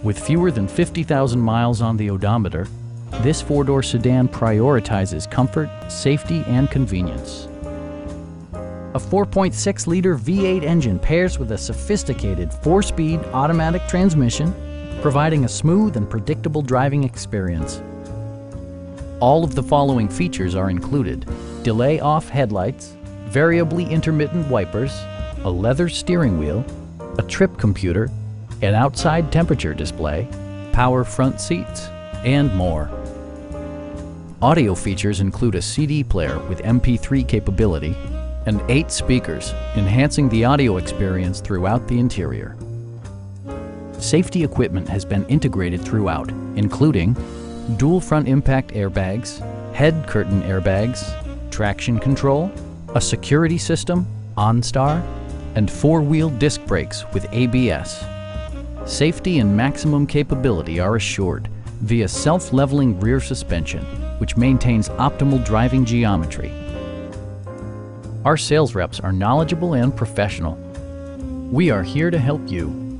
With fewer than 50,000 miles on the odometer, this four-door sedan prioritizes comfort, safety, and convenience. A 4.6-liter V8 engine pairs with a sophisticated 4-speed automatic transmission, providing a smooth and predictable driving experience. All of the following features are included: delay-off headlights, variably intermittent wipers, a leather steering wheel, a trip computer, an outside temperature display, power front seats, and more. Audio features include a CD player with MP3 capability and 8 speakers, enhancing the audio experience throughout the interior. Safety equipment has been integrated throughout, including dual front impact airbags, head curtain airbags, traction control, a security system, OnStar, and 4-wheel disc brakes with ABS. Safety and maximum capability are assured via self-leveling rear suspension, which maintains optimal driving geometry. Our sales reps are knowledgeable and professional. We are here to help you.